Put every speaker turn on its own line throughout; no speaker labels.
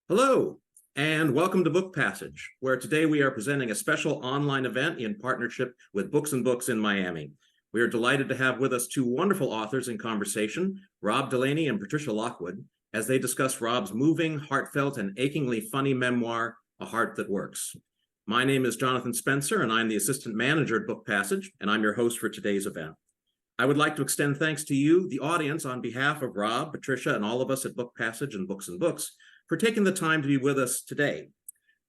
Hello, and welcome to Book Passage, where today we are presenting a special online event in partnership with Books and Books in Miami. We are delighted to have with us two wonderful authors in conversation, Rob Delaney and Patricia Lockwood, as they discuss Rob's moving, heartfelt, and achingly funny memoir, A Heart That Works. My name is Jonathan Spencer, and I'm the assistant manager at Book Passage, and I'm your host for today's event. I would like to extend thanks to you, the audience, on behalf of Rob, Patricia, and all of us at Book Passage and Books and Books, for taking the time to be with us today.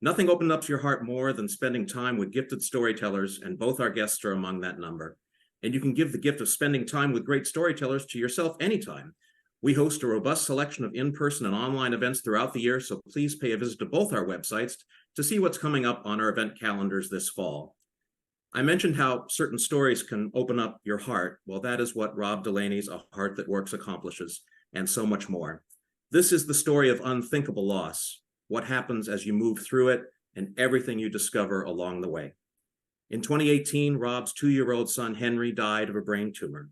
Nothing opened up to your heart more than spending time with gifted storytellers, and both our guests are among that number. And you can give the gift of spending time with great storytellers to yourself anytime. We host a robust selection of in-person and online events throughout the year, so please pay a visit to both our websites to see what's coming up on our event calendars this fall. I mentioned how certain stories can open up your heart. Well, that is what Rob Delaney's A Heart That Works accomplishes, and so much more. This is the story of unthinkable loss, what happens as you move through it, and everything you discover along the way. In 2018, Rob's 2-year-old son, Henry, died of a brain tumor.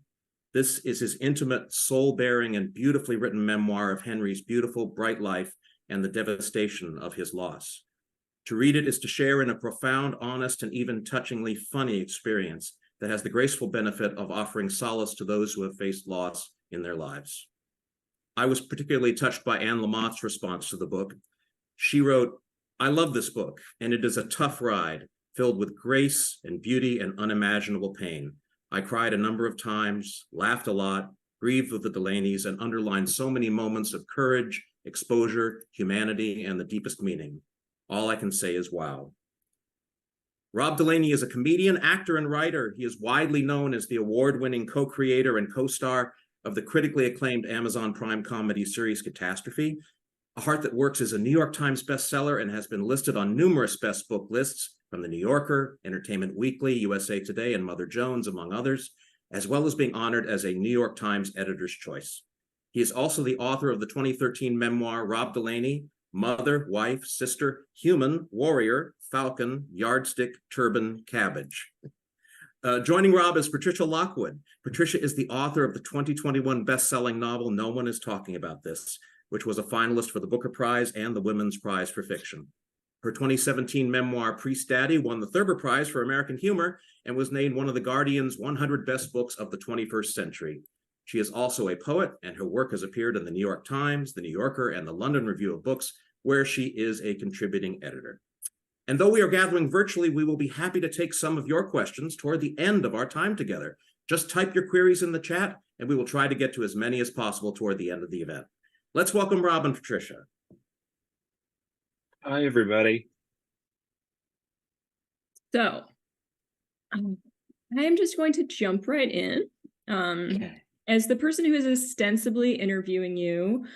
This is his intimate, soul-bearing, and beautifully written memoir of Henry's beautiful, bright life and the devastation of his loss. To read it is to share in a profound, honest, and even touchingly funny experience that has the graceful benefit of offering solace to those who have faced loss in their lives. I was particularly touched by Anne Lamott's response to the book. She wrote, "I love this book, and it is a tough ride, filled with grace and beauty and unimaginable pain. I cried a number of times, laughed a lot, grieved with the Delaneys, and underlined so many moments of courage, exposure, humanity, and the deepest meaning. All I can say is wow." Rob Delaney is a comedian, actor, and writer. He is widely known as the award-winning co-creator and co-star of the critically acclaimed Amazon Prime comedy series Catastrophe. A Heart That Works is a New York Times bestseller and has been listed on numerous best book lists from The New Yorker, Entertainment Weekly, USA Today, and Mother Jones, among others, as well as being honored as a New York Times Editor's Choice. He is also the author of the 2013 memoir, Rob Delaney, Mother, Wife, Sister, Human, Warrior, Falcon, Yardstick, Turban, Cabbage. Joining Rob is Patricia Lockwood. Patricia is the author of the 2021 best-selling novel No One Is Talking About This, which was a finalist for the Booker Prize and the Women's Prize for Fiction. Her 2017 memoir, Priest Daddy, won the Thurber Prize for American Humor and was named one of The Guardian's 100 Best Books of the 21st Century. She is also a poet, and her work has appeared in the New York Times, the New Yorker, and the London Review of Books, where she is a contributing editor. And though we are gathering virtually, we will be happy to take some of your questions toward the end of our time together. Just type your queries in the chat, and we will try to get to as many as possible toward the end of the event. Let's welcome Rob and Patricia.
Hi, everybody.
So, I'm just going to jump right in.
Okay.
As the person who is ostensibly interviewing you,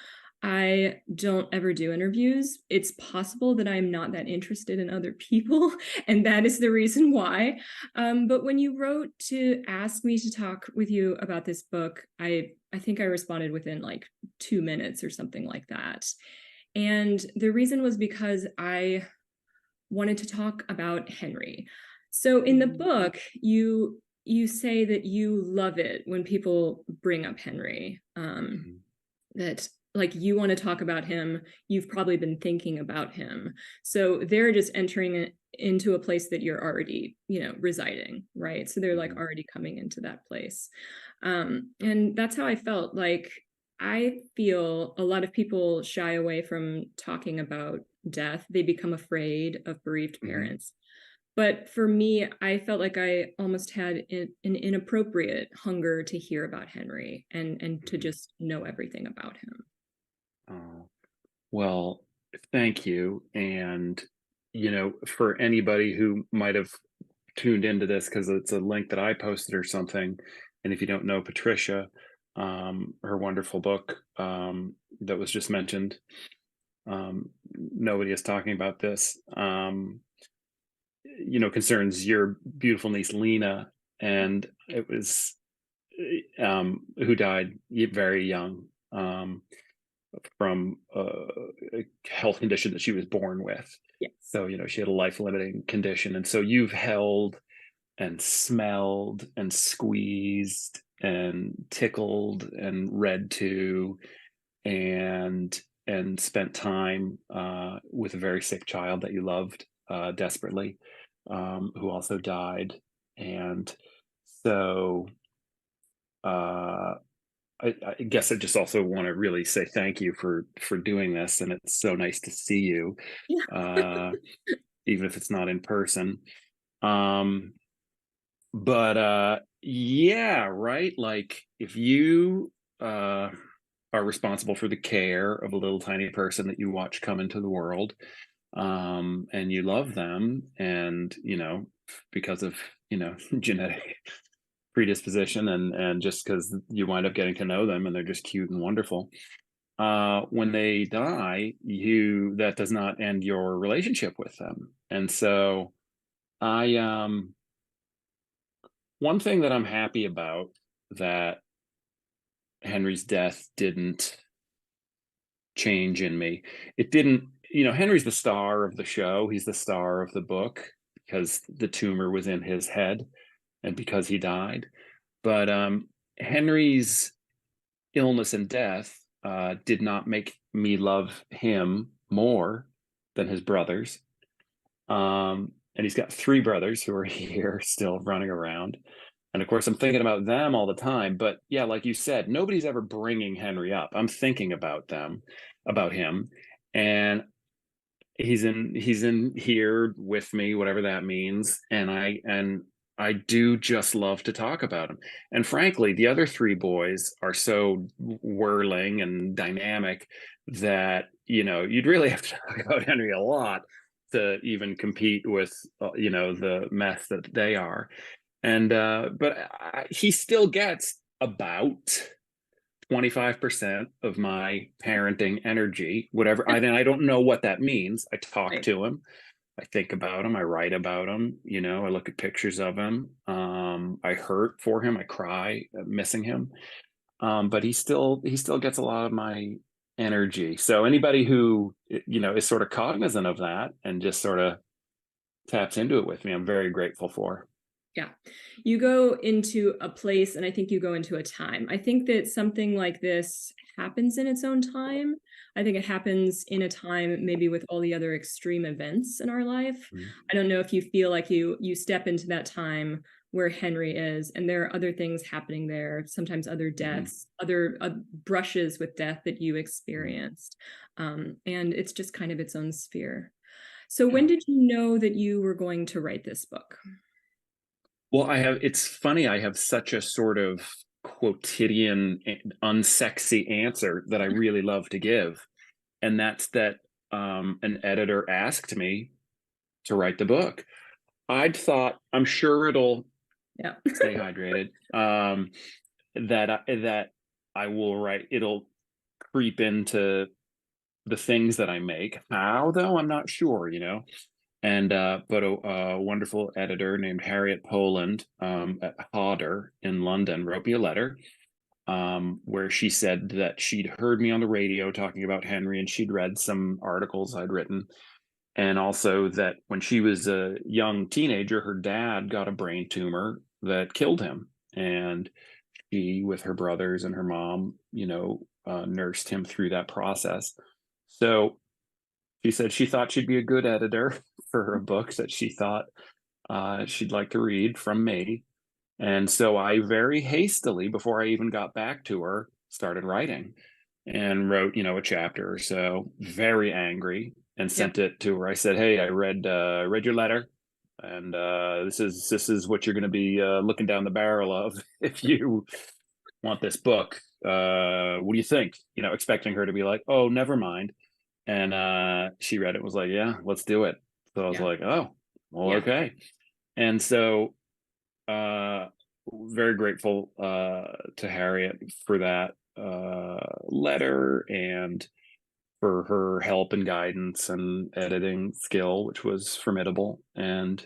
I don't ever do interviews. It's possible that I'm not that interested in other people, and that is the reason why. But when you wrote to ask me to talk with you about this book, I think I responded within like 2 minutes or something like that. And the reason was because I wanted to talk about Henry. So in the book, you say that you love it when people bring up Henry, that like you want to talk about him, you've probably been thinking about him. So they're just entering into a place that you're already, residing, right? So they're like already coming into that place. And that's how I felt. Like, I feel a lot of people shy away from talking about death. They become afraid of bereaved parents. But for me, I felt like I almost had an inappropriate hunger to hear about Henry and to just know everything about him.
Oh, well, thank you. And, for anybody who might have tuned into this because it's a link that I posted or something, and if you don't know Patricia, her wonderful book that was just mentioned, Nobody Is Talking About This, concerns your beautiful niece Lena, and it was who died very young from a health condition that she was born with.
Yes.
So she had a life-limiting condition, and so you've held and smelled and squeezed and tickled and read to and and spent time with a very sick child that you loved desperately, who also died. And so uh, I guess I just also want to really say thank you for doing this, and it's so nice to see you,
Yeah.
uh, even if it's not in person. Um, but yeah, right. Like if you are responsible for the care of a little tiny person that you watch come into the world, and you love them, and because of genetic predisposition, and just because you wind up getting to know them and they're just cute and wonderful, when they die, you that does not end your relationship with them. And so I one thing that I'm happy about that Henry's death didn't change in me. It didn't, Henry's the star of the show. He's the star of the book because the tumor was in his head and because he died. But Henry's illness and death did not make me love him more than his brothers. And he's got three brothers who are here still running around. And of course, I'm thinking about them all the time. But yeah, like you said, nobody's ever bringing Henry up. I'm thinking about them, about him, and he's in here with me, whatever that means. And I do just love to talk about him. And frankly, the other three boys are so whirling and dynamic that you'd really have to talk about Henry a lot to even compete with the mess that they are. And but he still gets about 25% of my parenting energy, whatever. I don't know what that means. I talk
Right.
to him, I think about him, I write about him, I look at pictures of him. I hurt for him, I cry missing him. But he still gets a lot of my energy. So anybody who is sort of cognizant of that and just sort of taps into it with me, I'm very grateful for.
Yeah. You go into a place, and I think you go into a time. I think that something like this happens in its own time. I think it happens in a time maybe with all the other extreme events in our life.
Mhm.
I don't know if you feel like you step into that time where Henry is, and there are other things happening there, sometimes other
Mhm.
deaths, other brushes with death that you
Mhm.
experienced. And it's just kind of its own sphere. So when
Yeah.
did you know that you were going to write this book?
Well, it's funny, I have such a sort of quotidian, unsexy answer that I really love to give. And that's that an editor asked me to write the book. I'd thought, I'm sure it'll
Yeah.
stay hydrated, that I will write, it'll creep into the things that I make. How, though, I'm not sure. And but a wonderful editor named Harriet Poland at Hodder in London wrote me a letter where she said that she'd heard me on the radio talking about Henry, and she'd read some articles I'd written, and also that when she was a young teenager, her dad got a brain tumor that killed him, and she, with her brothers and her mom, nursed him through that process. So she said she thought she'd be a good editor for a book that she thought she'd like to read from me. And so I very hastily, before I even got back to her, started writing and wrote, a chapter or so, very angry, and
Yeah.
sent it to her. I said, "Hey, I read your letter, and this is what you're going to be looking down the barrel of if you want this book. What do you think?" Expecting her to be like, "Oh, never mind." And she read it and was like, "Yeah, let's do it." So I was
Yeah.
like, "Oh, well,
Yeah.
okay." And so very grateful to Harriet for that letter, and for her help and guidance and editing skill, which was formidable. And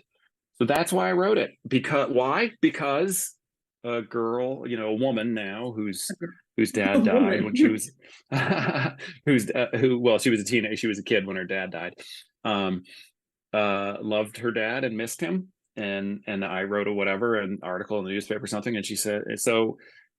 so that's why I wrote it. Because why? Because a girl, a woman now whose
A
dad died
woman.
when she was well, she was a teenager, she was a kid when her dad died. Um, loved her dad and missed him. And I wrote a whatever, an article in the newspaper or something, and she said, so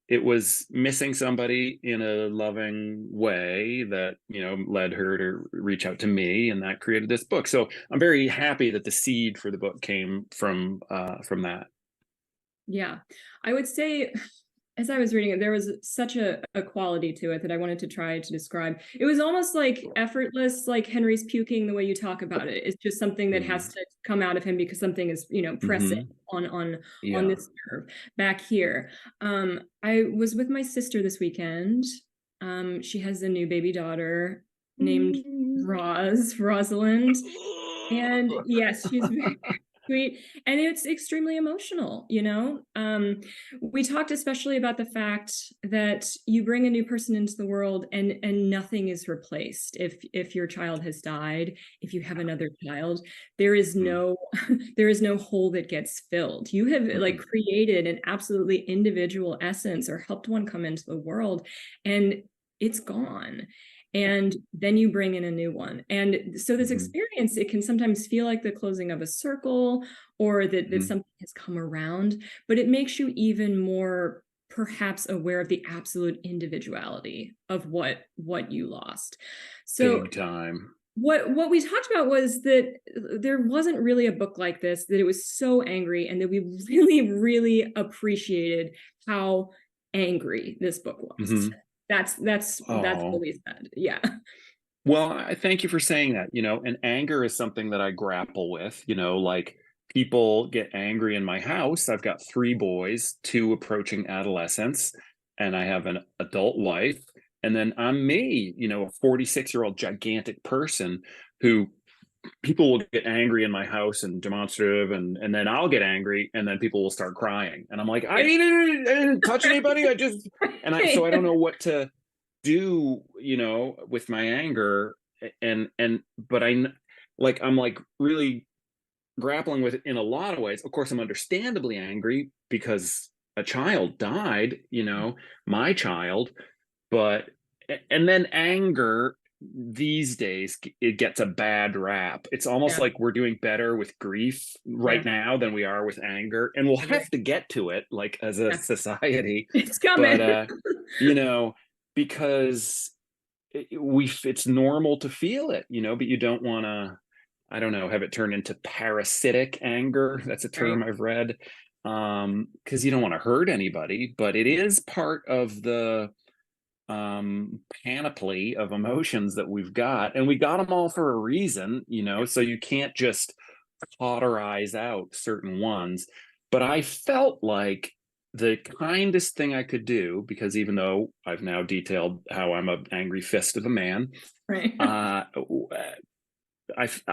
it was missing somebody in a loving way that, you know, led her to reach out to me, and that created this book. So I'm very happy that the seed for the book came from that.
Yeah, I would say, as I was reading it, there was such a quality to it that I wanted to try to describe. It was almost like effortless, like Henry's puking the way you talk about it. It's just something that has to come out of him because something is, you know, pressing on
Yeah.
this nerve back here. I was with my sister this weekend. She has a new baby daughter named Rosalind. And yes, she's very sweet, and it's extremely emotional, you know. We talked especially about the fact that you bring a new person into the world, and nothing is replaced. If your child has died, if you have another child, there is no there is no hole that gets filled. You have like created an absolutely individual essence, or helped one come into the world, and it's gone. And then you bring in a new one. And so this experience, it can sometimes feel like the closing of a circle, or that something has come around, but it makes you even more perhaps aware of the absolute individuality of what you lost. So
Big time.
what we talked about was that there wasn't really a book like this, that it was so angry, and that we really, really appreciated how angry this book was. That's what we said. Yeah.
Well, I thank you for saying that, you know, and anger is something that I grapple with, you know, like people get angry in my house. I've got 3 boys, 2 approaching adolescence, and I have an adult wife. And then I'm me, you know, a 46-year-old gigantic person who people will get angry in my house and demonstrative, and then I'll get angry, and then people will start crying. And I'm like, I didn't touch anybody. So I don't know what to do, you know, with my anger. But I'm like really grappling with it in a lot of ways. Of course, I'm understandably angry because a child died, you know, my child. But and then anger these days, it gets a bad rap. It's almost like we're doing better with grief right now than we are with anger, and we'll have to get to it, like, as a society.
It's coming.
But you know, because it's normal to feel it, you know, but you don't want to, I don't know, have it turn into parasitic anger. That's a term I've read. Because you don't want to hurt anybody, but it is part of the panoply of emotions that we've got, and we got them all for a reason, you know, so you can't just cauterize out certain ones. But I felt like the kindest thing I could do, because even though I've now detailed how I'm an angry fist of a man, I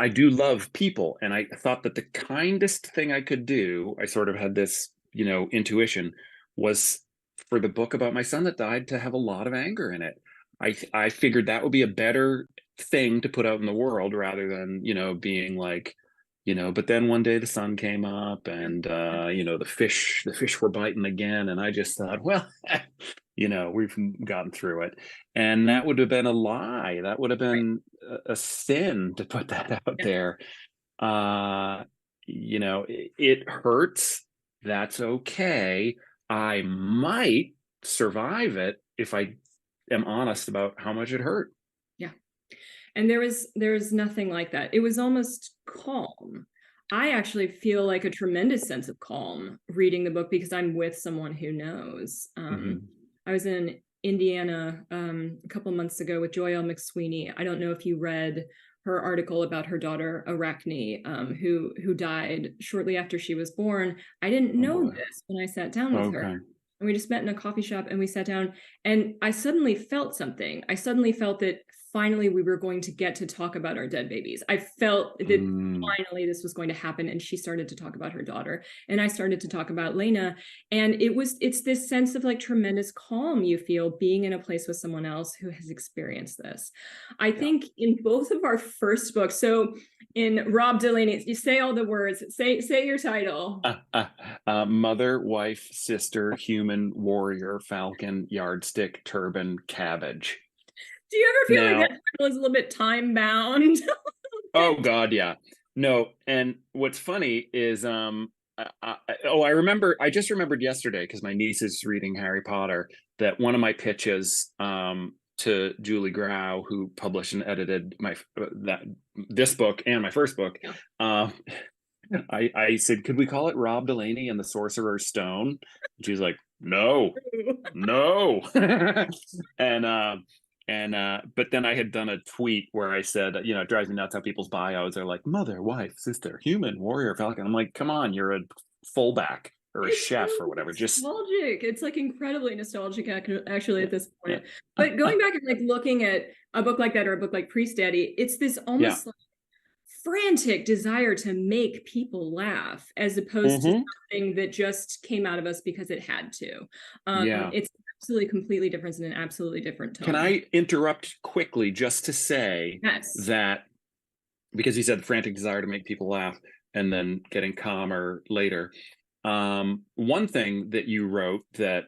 do love people, and I thought that the kindest thing I could do, I sort of had this, you know, intuition, was for the book about my son that died to have a lot of anger in it. I figured that would be a better thing to put out in the world, rather than, you know, being like, you know, but then one day the sun came up, and you know, the fish were biting again, and I just thought, well, you know, we've gotten through it. And that would have been a lie. That would have been a sin to put that out there. You know, it hurts. That's okay. I might survive it if I am honest about how much it hurt.
Yeah. And there was nothing like that. It was almost calm. I actually feel like a tremendous sense of calm reading the book, because I'm with someone who knows. I was in Indiana a couple months ago with Joy L. McSweeney. I don't know if you read her article about her daughter Arachne, who died shortly after she was born. I didn't know this when I sat down with her. And we just met in a coffee shop, and we sat down, and I suddenly felt something. I suddenly felt that finally we were going to get to talk about our dead babies. I felt that finally this was going to happen. And she started to talk about her daughter, and I started to talk about Lena. And it's this sense of like tremendous calm you feel being in a place with someone else who has experienced this. I think in both of our first books, so in Rob Delaney, you say all the words, say your title.
Mother, wife, sister, human, warrior, falcon, yardstick, turban, cabbage.
Do you ever feel like that title is a little bit time bound?
Oh God, yeah. No, and what's funny is I remember. I just remembered yesterday because my niece is reading Harry Potter. That one of my pitches to Julie Grau, who published and edited this book and my first book.
Yeah.
I said, could we call it Rob Delaney and the Sorcerer's Stone? And she was like, no, no. But then I had done a tweet where I said, it drives me nuts how people's bios are like mother, wife, sister, human, warrior, falcon. I'm like, come on, you're a fullback or a chef or whatever. Just
nostalgic. It's like incredibly nostalgic actually at this point. But going back and like looking at a book like that or a book like Priest Daddy, it's this almost like frantic desire to make people laugh as opposed to something that just came out of us because it had to. It's absolutely completely different in an absolutely different tone.
Can I interrupt quickly just to say that, because you said frantic desire to make people laugh and then getting calmer later. One thing that you wrote that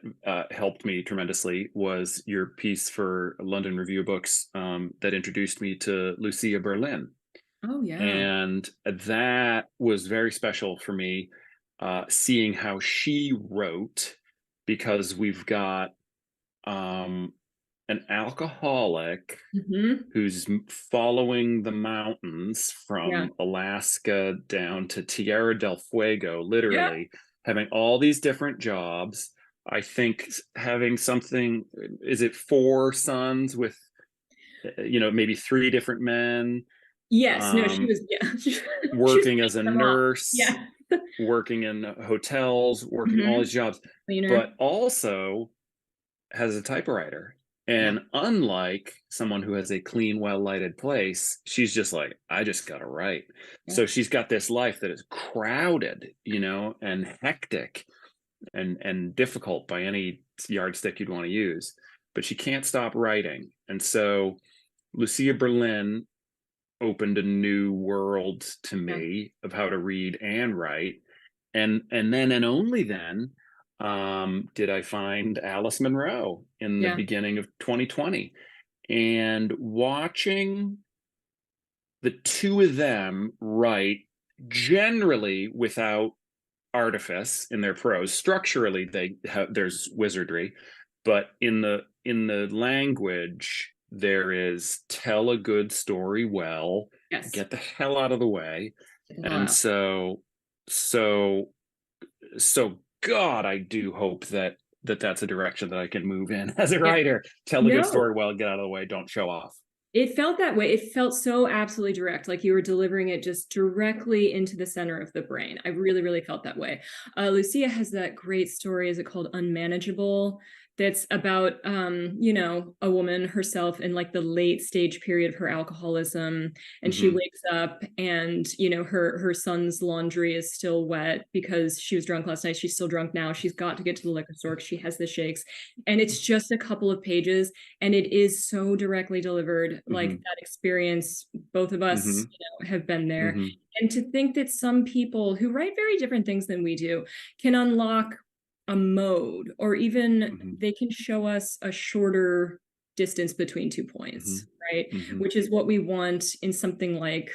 helped me tremendously was your piece for London Review of Books that introduced me to Lucia Berlin.
Oh, yeah.
And that was very special for me, seeing how she wrote, because we've got an alcoholic who's following the mountains from Alaska down to Tierra del Fuego, literally having all these different jobs. I think having something, is it 4 sons with, maybe 3 different men?
Yes, no, she was,
working as a nurse,
Yeah.
working in hotels, working all these jobs, but also has a typewriter. And unlike someone who has a clean, well-lighted place, she's just like, I just gotta write. So she's got this life that is crowded, and hectic and difficult by any yardstick you'd want to use, but she can't stop writing. And so Lucia Berlin opened a new world to me of how to read and write. And then and only then did I find Alice Munro in the beginning of 2020. And watching the two of them write, generally without artifice in their prose. Structurally, there's wizardry, but in the language, there is tell a good story well, get the hell out of the way. And so God, I do hope that's a direction that I can move in as a writer. Tell a good story well, get out of the way, don't show off.
It felt that way. It felt so absolutely direct, like you were delivering it just directly into the center of the brain. I really, really felt that way. Lucia has that great story, is it called Unmanageable? That's about, a woman herself in like the late stage period of her alcoholism. And she wakes up and, her son's laundry is still wet because she was drunk last night. She's still drunk now. She's got to get to the liquor store because she has the shakes. And it's just a couple of pages. And it is so directly delivered, like that experience. Both of us, have been there. And to think that some people who write very different things than we do can unlock a mode, or even they can show us a shorter distance between 2 points, right? Which is what we want in something like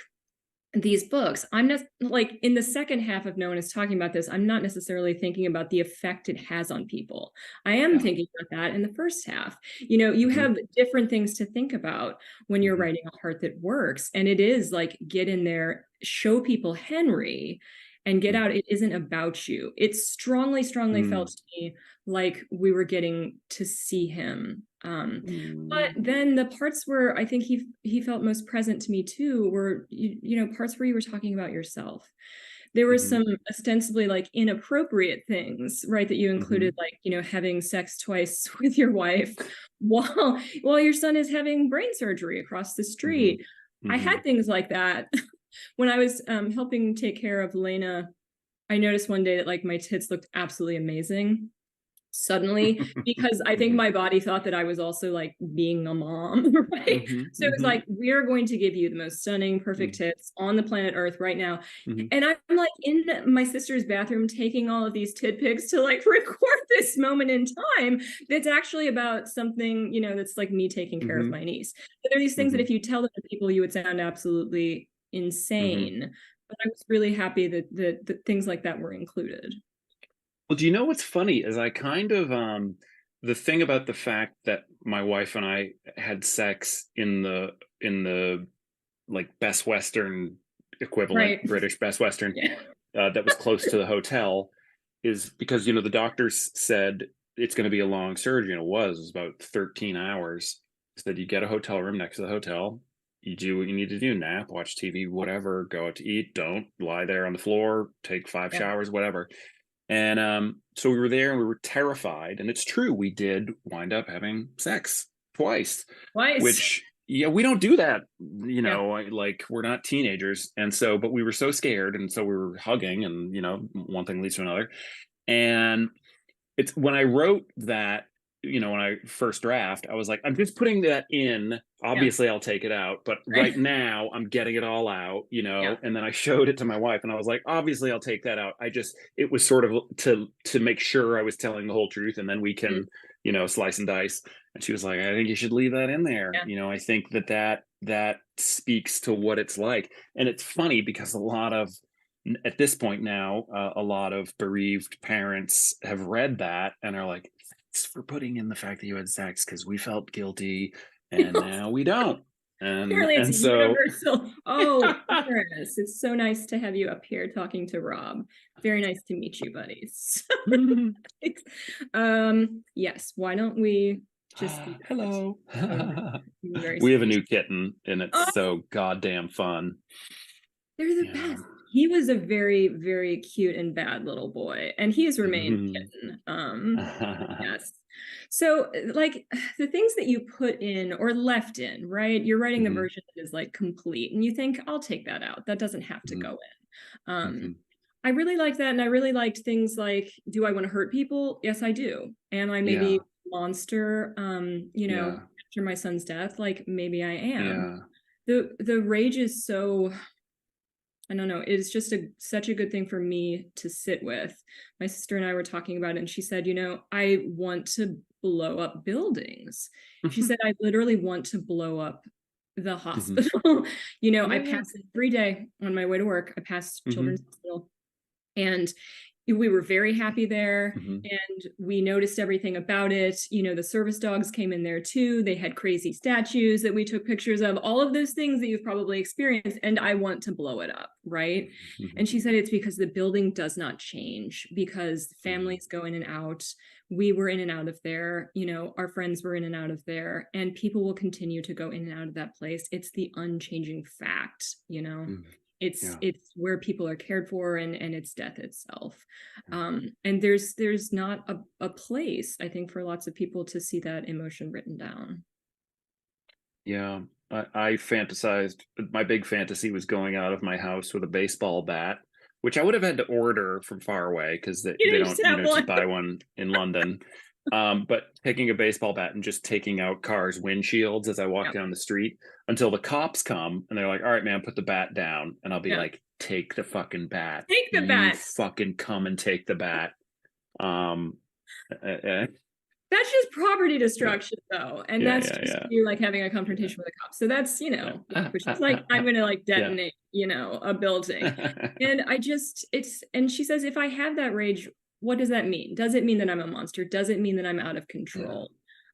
these books. I'm not like, in the second half of No One Is Talking About This, I'm not necessarily thinking about the effect it has on people. I am thinking about that in the first half. You have different things to think about when you're writing A Heart That Works. And it is like, get in there, show people Henry, and get out. It isn't about you. It strongly felt to me like we were getting to see him. But then the parts where I think he felt most present to me too were, parts where you were talking about yourself. There were some ostensibly like inappropriate things, right, that you included, like, having sex twice with your wife while your son is having brain surgery across the street. I had things like that. When I was helping take care of Lena, I noticed one day that like my tits looked absolutely amazing suddenly, because I think my body thought that I was also like being a mom, right? So it was like, we're going to give you the most stunning, perfect tits on the planet Earth right now. And I'm like in my sister's bathroom taking all of these tit pics to like record this moment in time that's actually about something, that's like me taking care of my niece. But there are these things that if you tell them to people, you would sound absolutely insane. but I was really happy that things like that were included.
Well, do you know what's funny is I kind of the thing about the fact that my wife and I had sex in the like Best Western equivalent,
Right.
British Best Western,
Yeah.
that was close to the hotel, is because the doctors said it's going to be a long surgery, and it was about 13 hours. Said you get a hotel room next to the hotel, you do what you need to do, nap, watch TV, whatever, go out to eat, don't lie there on the floor, take 5
Yeah.
showers, whatever. And so we were there and we were terrified. And it's true, we did wind up having sex twice,
Twice.
which, yeah, we don't do that,
Yeah.
like we're not teenagers. And so, but we were so scared. And so we were hugging, and, one thing leads to another. And it's when I wrote that, when I first draft, I was like, I'm just putting that in. Obviously, I'll take it out, but right now I'm getting it all out,
Yeah.
And then I showed it to my wife, and I was like, obviously, I'll take that out. It was sort of to make sure I was telling the whole truth, and then we can, slice and dice. And she was like, I think you should leave that in there.
Yeah.
I think that speaks to what it's like, and it's funny because at this point now, a lot of bereaved parents have read that and are like, thanks for putting in the fact that you had sex, because we felt guilty and now we don't.
Apparently it's
so
universal. Oh, Chris, it's so nice to have you up here talking to Rob. Very nice to meet you, buddies. Yes, why don't we just
hello.
Very
We have a
sweet.
new kitten, and it's so goddamn fun.
They're the best. He was a very, very cute and bad little boy, and he has remained kitten. Yes. So, like, the things that you put in or left in, right? You're writing the version that is like complete, and you think, I'll take that out. That doesn't have to go in. I really like that, and I really liked things like, do I want to hurt people? Yes, I do. Am I maybe a monster? After my son's death, like maybe I am. The rage is so, I don't know, it's just such a good thing for me to sit with. My sister and I were talking about it, and she said, I want to blow up buildings. She said, I literally want to blow up the hospital. I pass it every day on my way to work. I pass Children's Hospital, and we were very happy there, and we noticed everything about it. The service dogs came in there too. They had crazy statues that we took pictures of, all of those things that you've probably experienced, and I want to blow it up, right? And she said it's because the building does not change, because families go in and out. We were in and out of there, our friends were in and out of there, and people will continue to go in and out of that place. It's the unchanging fact, It's where people are cared for, and it's death itself. And there's not a place, I think, for lots of people to see that emotion written down.
Yeah, I fantasized. My big fantasy was going out of my house with a baseball bat, which I would have had to order from far away, because they don't, just buy one in London. But taking a baseball bat and just taking out cars' windshields as I walk down the street until the cops come, and they're like, all right, man, put the bat down. And I'll be like, take the fucking bat.
Take the bat.
Fucking come and take the bat.
That's just property destruction, though. And that's just you like having a confrontation with a cop. So that's, which is like, I'm going to like detonate, a building. And and she says, if I have that rage, what does that mean? Does it mean that I'm a monster? Does it mean that I'm out of control?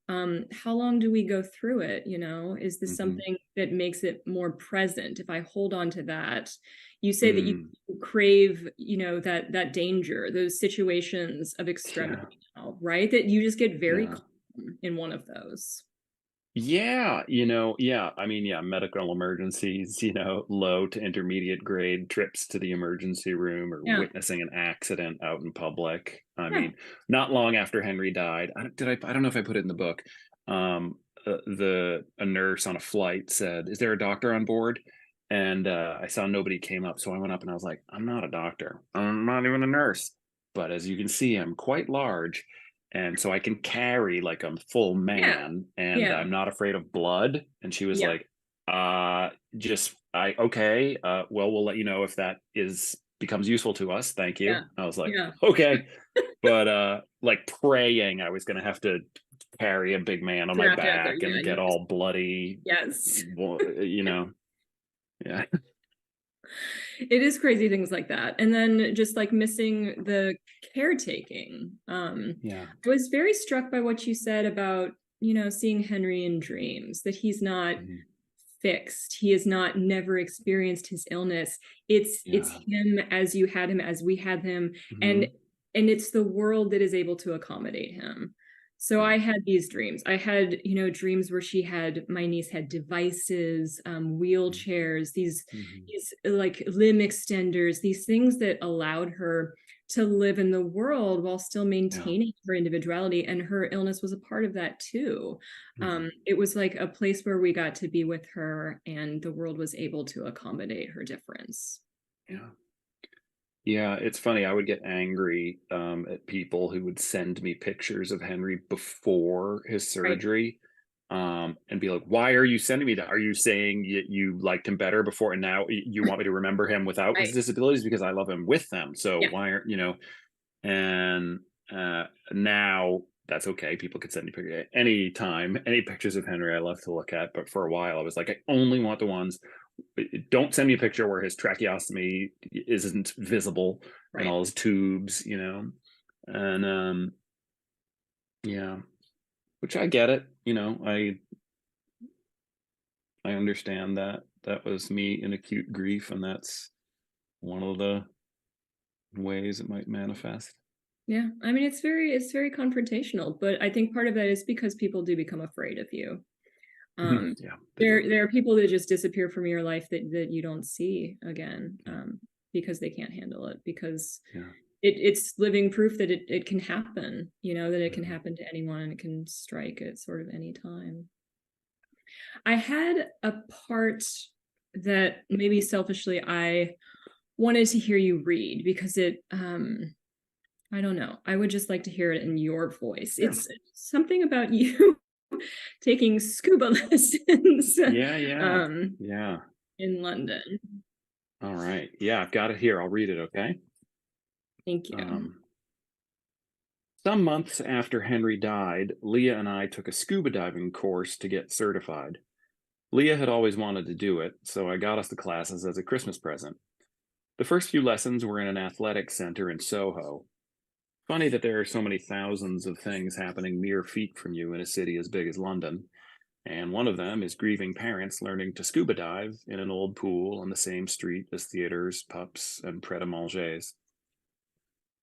How long do we go through it? Is this something that makes it more present? If I hold on to that, you say that you crave, that danger, those situations of extremity, right? That you just get very calm in one of those.
I mean, medical emergencies, low to intermediate grade trips to the emergency room, or witnessing an accident out in public. I mean, not long after Henry died, I don't know if I put it in the book. A nurse on a flight said, "Is there a doctor on board?" And I saw nobody came up, so I went up and I was like, "I'm not a doctor. I'm not even a nurse, but as you can see, I'm quite large. And so I can carry like a full man, and I'm not afraid of blood." And she was like, okay, well, we'll let you know if that becomes useful to us. Thank you. I was like, okay. But like praying I was going to have to carry a big man on my back and get all bloody.
Yes.
Yeah.
It is crazy things like that. And then just like missing the caretaking.
Yeah.
I was very struck by what you said about, seeing Henry in dreams, that he's not
Mhm.
fixed. He has not never experienced his illness. It's
Yeah.
him as you had him, as we had him, and
Mhm.
it's the world that is able to accommodate him. So
Yeah.
I had these dreams. I had, dreams where my niece had devices, wheelchairs,
Mhm.
these like limb extenders, these things that allowed her to live in the world while still
Yeah.
maintaining her individuality. And her illness was a part of that too.
Mhm.
It was like a place where we got to be with her and the world was able to accommodate her difference.
Yeah. Yeah, it's funny. I would get angry at people who would send me pictures of Henry before his
Right,
surgery, and be like, "Why are you sending me that? Are you saying you liked him better before, and now you want me to remember him without his
right.
disabilities because I love him with them? So
Yeah.
why aren't And now that's okay. People could send me pictures anytime, any pictures of Henry. I love to look at, but for a while I was like, I only want the ones. Don't send me a picture where his tracheostomy isn't visible and
Right.
all his tubes. And yeah, which I get it. I understand that that was me in acute grief, and that's one of the ways it might manifest.
Yeah. I mean, it's very confrontational, but I think part of that is because people do become afraid of you. Um,
Yeah, they do.
there are people that just disappear from your life that you don't see again,
Yeah,
because they can't handle it, because
yeah.
it's living proof that it can happen, that it can
Mhm.
happen to anyone and it can strike at sort of any time. I had a part that maybe selfishly I wanted to hear you read because I don't know. I would just like to hear it in your voice.
Sure.
It's something about you taking scuba lessons
Yeah, yeah,
um,
yeah.
in London.
All right. Yeah, I've got it here. I'll read it, okay?
Thank you.
Um, some months after Henry died, Leah and I took a scuba diving course to get certified. Leah had always wanted to do it, so I got us the classes as a Christmas present. The first few lessons were in an athletic center in Soho. Funny that there are so many thousands of things happening mere feet from you in a city as big as London, and one of them is grieving parents learning to scuba dive in an old pool on the same street as theaters, pubs, and pret-a-mangers.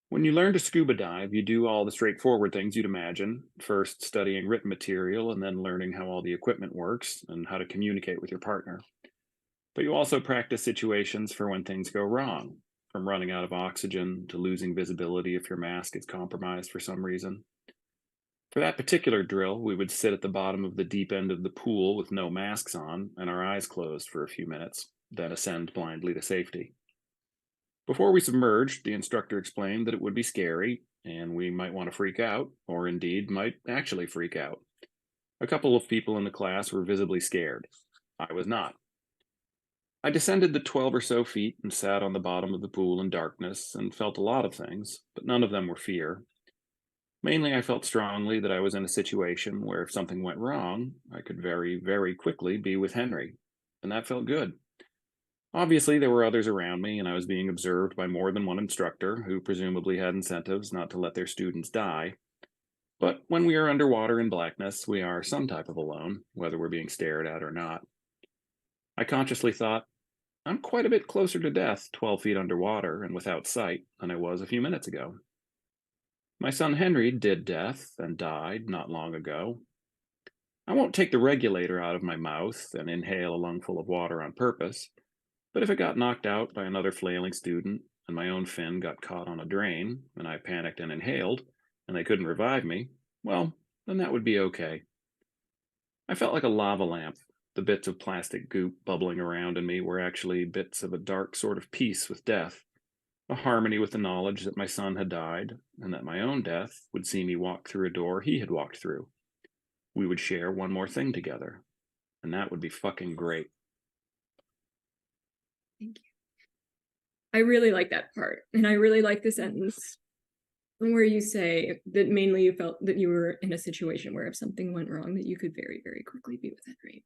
When you learn to scuba dive, you do all the straightforward things you'd imagine, first studying written material and then learning how all the equipment works and how to communicate with your partner. But you also practice situations for when things go wrong, from running out of oxygen to losing visibility if your mask is compromised for some reason. For that particular drill, we would sit at the bottom of the deep end of the pool with no masks on and our eyes closed for a few minutes, then ascend blindly to safety. Before we submerged, the instructor explained that it would be scary and we might want to freak out, or indeed might actually freak out. A couple of people in the class were visibly scared. I was not. I descended the 12 or so feet and sat on the bottom of the pool in darkness and felt a lot of things, but none of them were fear. Mainly, I felt strongly that I was in a situation where if something went wrong, I could very, very quickly be with Henry. And that felt good. Obviously, there were others around me, and I was being observed by more than one instructor who presumably had incentives not to let their students die. But when we are underwater in blackness, we are some type of alone, whether we're being stared at or not. I consciously thought, I'm quite a bit closer to death 12 feet underwater and without sight than I was a few minutes ago. My son Henry did death and died not long ago. I won't take the regulator out of my mouth and inhale a lungful of water on purpose, but if it got knocked out by another flailing student and my own fin got caught on a drain and I panicked and inhaled and they couldn't revive me, well, then that would be okay. I felt like a lava lamp. The bits of plastic goop bubbling around in me were actually bits of a dark sort of peace with death, a harmony with the knowledge that my son had died and that my own death would see me walk through a door he had walked through. We would share one more thing together, and that would be fucking great.
Thank you. I really like that part. And I really like the sentence where you say that mainly you felt that you were in a situation where if something went wrong, that you could very, very quickly be with Henry.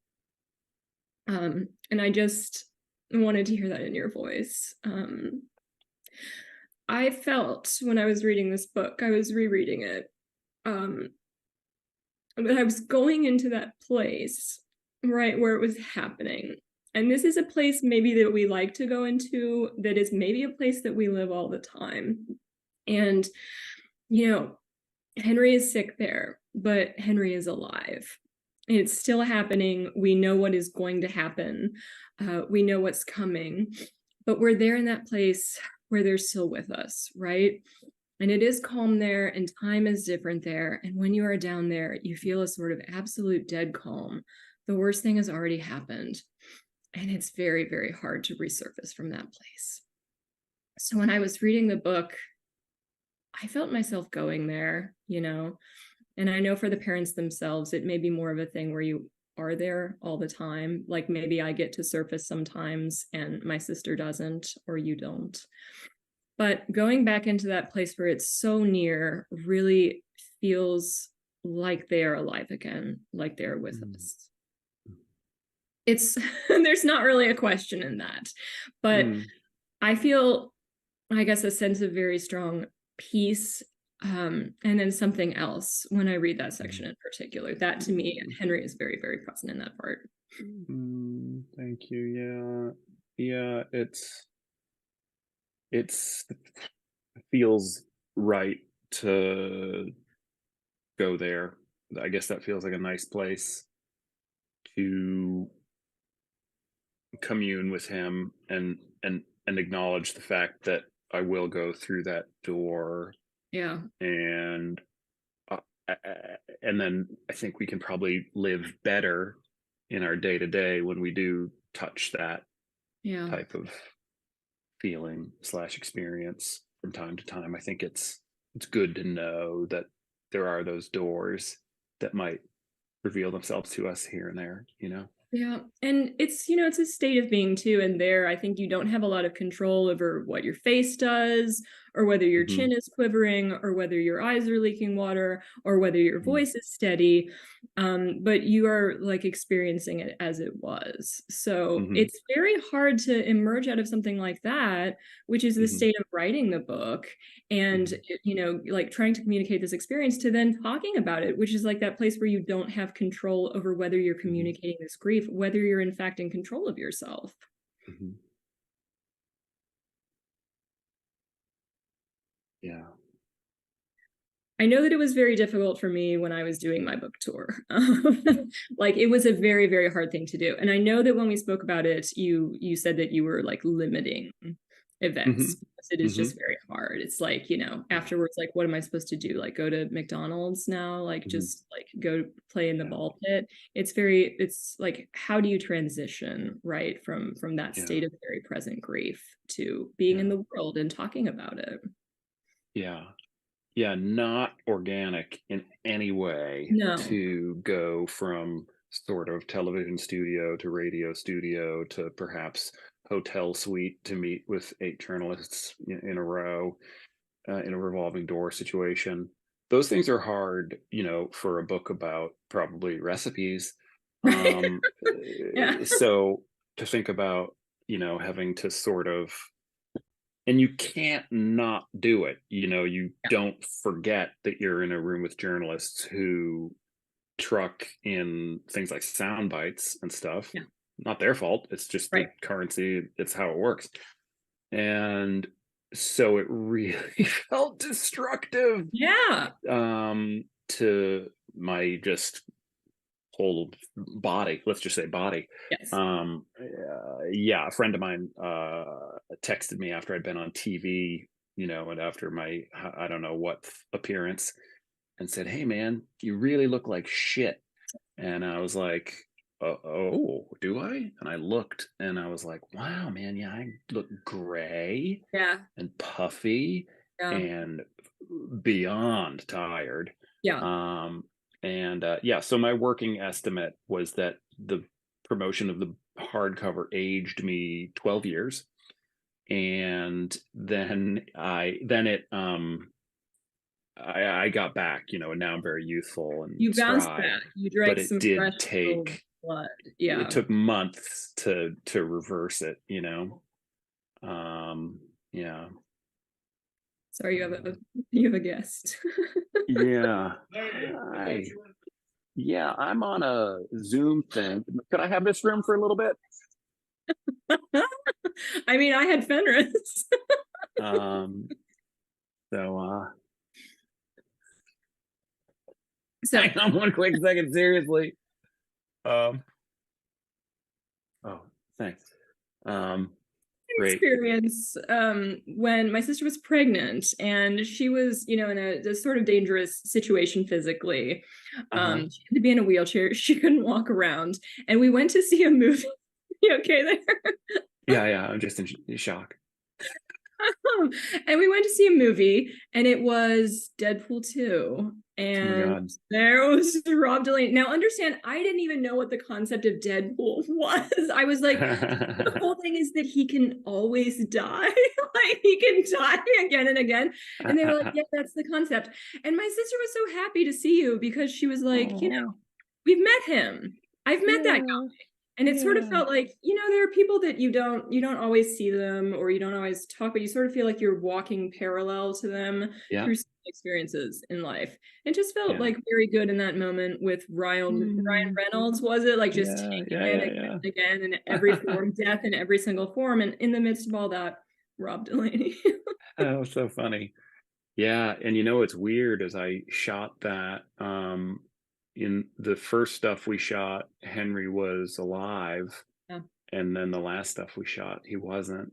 And I just, wanted to hear that in your voice. I felt when I was reading this book, I was rereading it, but I was going into that place, right, where it was happening. And this is a place maybe that we like to go into, that is maybe a place that we live all the time. And, Henry is sick there, but Henry is alive. It's still happening. We know what is going to happen. We know what's coming, but we're there in that place where they're still with us, right? And it is calm there, and time is different there. And when you are down there, you feel a sort of absolute dead calm. The worst thing has already happened. And it's very, very hard to resurface from that place. So when I was reading the book, I felt myself going there, and I know for the parents themselves, it may be more of a thing where you are there all the time. Like maybe I get to surface sometimes and my sister doesn't, or you don't. But going back into that place where it's so near really feels like they are alive again, like they're with us. It's there's not really a question in that, but I feel, I guess, a sense of very strong peace, and then something else when I read that section in particular. That to me, Henry is very, very present in that part.
Thank you. Yeah, it feels right to go there. I guess that feels like a nice place to commune with him and acknowledge the fact that I will go through that door.
Yeah.
And then I think we can probably live better in our day to day when we do touch that type of feeling / experience from time to time. I think it's good to know that there are those doors that might reveal themselves to us here and there,
Yeah. And it's, it's a state of being too. And there, I think you don't have a lot of control over what your face does, or whether your chin is quivering, or whether your eyes are leaking water, or whether your voice is steady. But you are like experiencing it as it was. So it's very hard to emerge out of something like that, which is the state of writing the book. And, like trying to communicate this experience to then talking about it, which is like that place where you don't have control over whether you're communicating this grief, whether you're in fact in control of yourself.
Yeah.
I know that it was very difficult for me when I was doing my book tour. Like it was a very, very hard thing to do. And I know that when we spoke about it, you said that you were like limiting events because it is just very hard. It's like, afterwards, like, what am I supposed to do? Like go to McDonald's now? Like just like go play in the ball pit. It's like, how do you transition, right? From that state of very present grief to being in the world and talking about it?
Yeah, not organic in any way
No.
to go from sort of television studio to radio studio to perhaps hotel suite to meet with 8 journalists in a row in a revolving door situation. Those things are hard, for a book about probably recipes.
Yeah.
So to think about, having to sort of, and you can't not do it. You don't forget that you're in a room with journalists who truck in things like sound bites and stuff.
Yeah.
Not their fault. It's just the currency. It's how it works. And so it really felt destructive.
Yeah.
To my just whole body. Let's just say body.
Yes.
A friend of mine texted me after I'd been on TV, and after my I don't know what appearance, and said, "Hey man, you really look like shit." And I was like, "Oh, do I?" And I looked, and I was like, "Wow, man, yeah, I look gray, and puffy, and beyond tired." So my working estimate was that the promotion of the hardcover aged me 12 years. And then I got back, and now I'm very youthful and
You bounced
spry.
back. You drank
But it
some
did
fresh
take
blood.
it
Yeah.
took months to reverse it, you know. Yeah.
Sorry, you have a guest.
Yeah. Hi. Yeah, I'm on a Zoom thing. Could I have this room for a little bit?
I mean, I had Fenris.
Um, so
So
hang on one quick second, seriously. Um, oh, thanks. Great.
experience when my sister was pregnant and she was, you know, in a sort of dangerous situation physically. She had to be in a wheelchair. She couldn't walk around. And we went to see a movie. You okay there?
Yeah, I'm just in shock.
And we went to see a movie, and it was Deadpool 2.
Oh my
And
God.
there was Rob Delaney. Now, understand, I didn't even know what the concept of Deadpool was. I was like, the whole thing is that he can always die. Like, he can die again and again. And they were like, yeah, that's the concept. And my sister was so happy to see you because she was like, you know, we've met him. I've met that guy. And it sort of felt like, you know, there are people that you don't always see them or you don't always talk, but you sort of feel like you're walking parallel to them
Yeah.
through experiences in life. It just felt
Yeah.
like very good in that moment with Ryan Reynolds, was it? Like just taking it again and again in every form, death in every single form. And in the midst of all that, Rob Delaney.
Oh, so funny. Yeah, and you know what's weird is I shot that in the first stuff we shot, Henry was alive,
Yeah.
and then the last stuff we shot, he wasn't.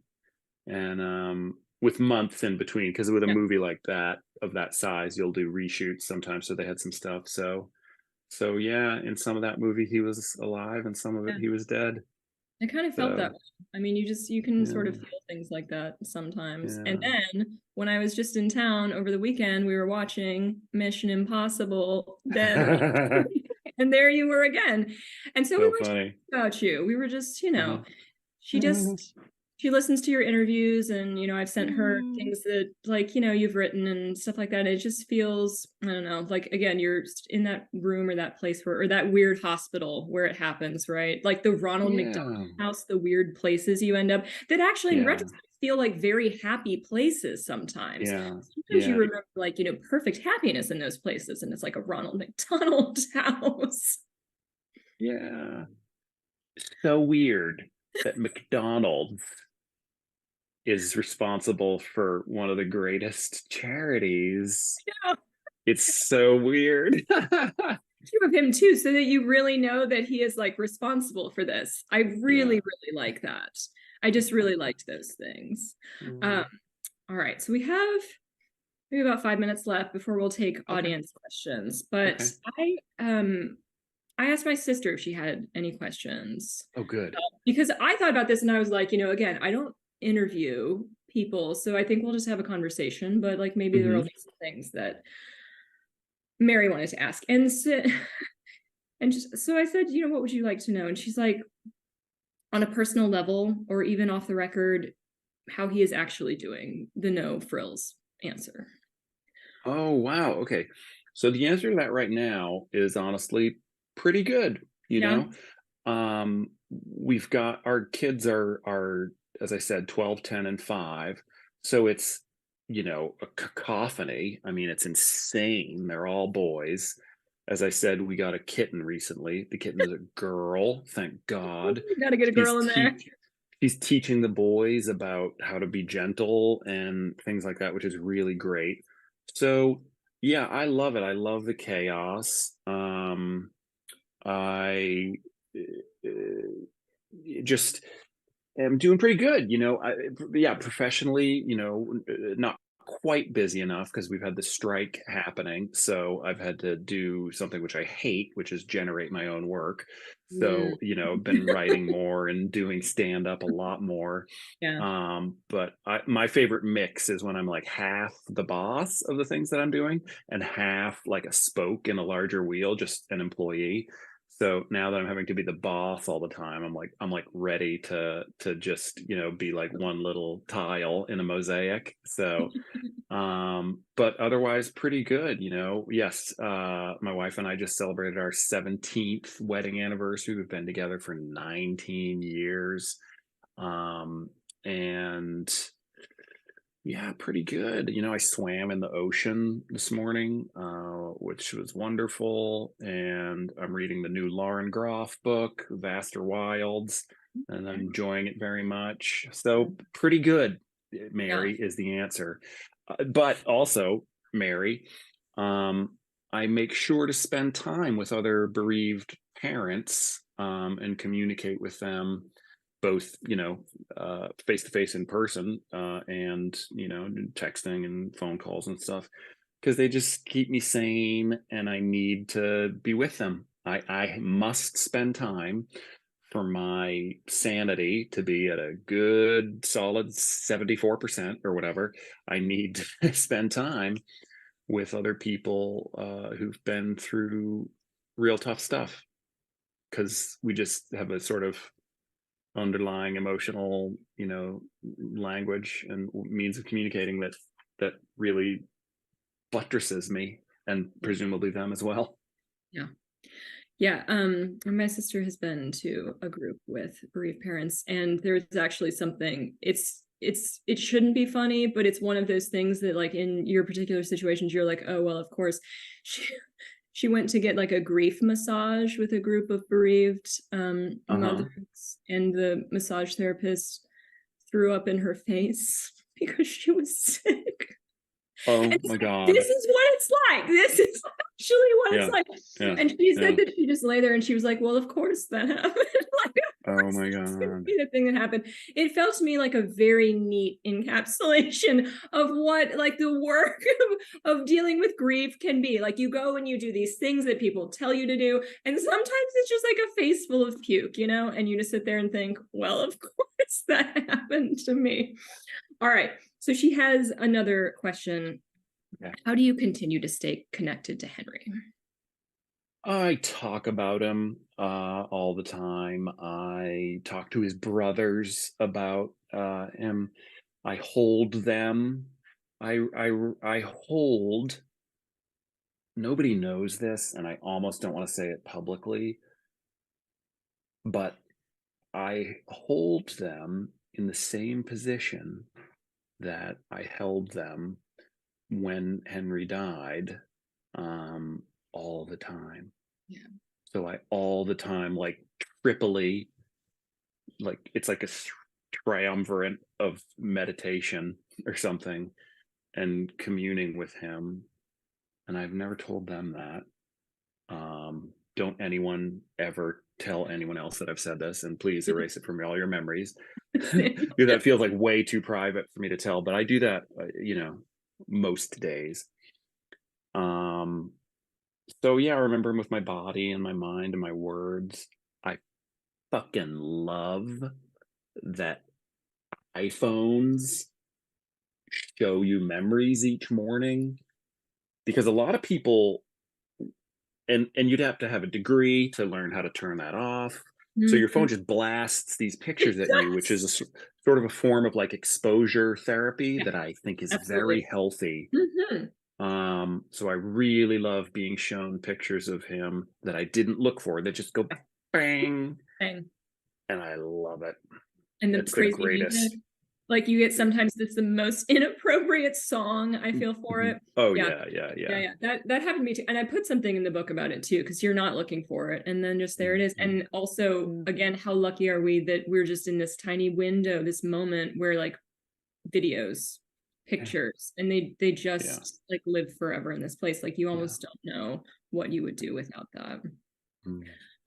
And with months in between, because with a movie like that of that size, you'll do reshoots sometimes, so they had some stuff. So yeah, in some of that movie he was alive and some of it he was dead.
I kind of felt that way. I mean, you can sort of
Yeah.
feel things like that sometimes.
Yeah.
And then when I was just in town over the weekend, we were watching Mission Impossible Dead. And there you were again. And so we
So
weren't
funny.
talking about you. We were just, you know, she listens to your interviews, and you know, I've sent her things that, like, you know, you've written and stuff like that. It just feels, I don't know, like, again, you're in that room or that place where, or that weird hospital where it happens, right? Like the Ronald McDonald House, the weird places you end up that actually in retrospect feel like very happy places sometimes. Sometimes you remember, like, you know, perfect happiness in those places, and it's like a Ronald McDonald house.
Yeah. So weird that McDonald's is responsible for one of the greatest charities.
Yeah.
It's so weird.
Of him too, so that you really know that he is like responsible for this. I really like that. I just really liked those things. All right, so we have maybe about 5 minutes left before we'll take audience questions, but I asked my sister if she had any questions.
Oh, good.
Because I thought about this and I was like, you know, again, I don't interview people, so I think we'll just have a conversation, but like maybe there will be some things that Mary wanted to ask. And so, so I said, you know, what would you like to know? And she's like, on a personal level or even off the record, how he is actually doing, the no frills answer.
Oh, wow. Okay. So the answer to that right now is honestly pretty good. You know, we've got our kids are, as I said, 12, 10, and 5. So it's, you know, a cacophony. I mean, it's insane. They're all boys. As I said, we got a kitten recently. The kitten is a girl, thank God.
You gotta get a girl in there.
She's teaching the boys about how to be gentle and things like that, which is really great. So yeah, I love it. I love the chaos. I just am doing pretty good, you know. Professionally, you know, not quite busy enough because we've had the strike happening, so I've had to do something which I hate, which is generate my own work. So you know, been writing more and doing stand up a lot more. But my favorite mix is when I'm like half the boss of the things that I'm doing and half like a spoke in a larger wheel, just an employee. So now that I'm having to be the boss all the time, I'm like ready to just, you know, be like one little tile in a mosaic. So But otherwise pretty good, you know. Yes, my wife and I just celebrated our 17th wedding anniversary. We've been together for 19 years. Um, and yeah, pretty good. You know, I swam in the ocean this morning, which was wonderful. And I'm reading the new Lauren Groff book, Vaster Wilds, and I'm enjoying it very much. So pretty good,
Yeah.
Mary, is the answer. But also, Mary, I make sure to spend time with other bereaved parents, and communicate with them both, you know, face to face in person, and, you know, texting and phone calls and stuff, because they just keep me sane and I need to be with them. I must spend time for my sanity to be at a good solid 74% or whatever. I need to spend time with other people, who've been through real tough stuff, because we just have a sort of underlying emotional, you know, language and means of communicating that really buttresses me, and presumably them as well.
Yeah. Yeah, and my sister has been to a group with bereaved parents, and there's actually something, it shouldn't be funny, but it's one of those things that, like, in your particular situations, you're like, oh, well, of course. She, she went to get like a grief massage with a group of bereaved mothers, and the massage therapist threw up in her face because she was sick.
Oh
And
my God.
this is what it's like. This is actually what it's
Yeah.
like.
Yeah.
And she said
Yeah.
that she just lay there and she was like, well, of course that happened. Like,
Oh my
that's gonna
God.
be the thing that happened. It felt to me like a very neat encapsulation of what, like, the work of dealing with grief can be. Like, you go and you do these things that people tell you to do, and sometimes it's just like a face full of puke, you know, and you just sit there and think, well, of course that happened to me. All right. So she has another question.
Okay.
How do you continue to stay connected to Henry?
I talk about him all the time. I talk to his brothers about him. I hold them. I hold. Nobody knows this, and I almost don't want to say it publicly, but I hold them in the same position that I held them when Henry died, all the time.
Yeah.
So I all the time, like, triply, like it's like a triumvirate of meditation or something, and communing with him. And I've never told them that. Don't anyone ever tell anyone else that I've said this, and please erase it from all your memories. Because that feels like way too private for me to tell, but I do that, you know, most days. So yeah, I remember him with my body and my mind and my words. I fucking love that iPhones show you memories each morning, because a lot of people, and you'd have to have a degree to learn how to turn that off. So your phone just blasts these pictures at you, which is a sort of a form of like exposure therapy that I think is very
Absolutely.
healthy. So I really love being shown pictures of him that I didn't look for, that just go bang,
And
and I love it.
the
It's the
crazy
greatest.
music. Like, you get sometimes it's the most inappropriate song, I feel, for it.
Oh
Yeah.
yeah.
That happened to me too. And I put something in the book about it too, because you're not looking for it. And then just there it is. And also, again, how lucky are we that we're just in this tiny window, this moment where, like, videos, pictures, and they just like live forever in this place. Like, you almost don't know what you would do without that.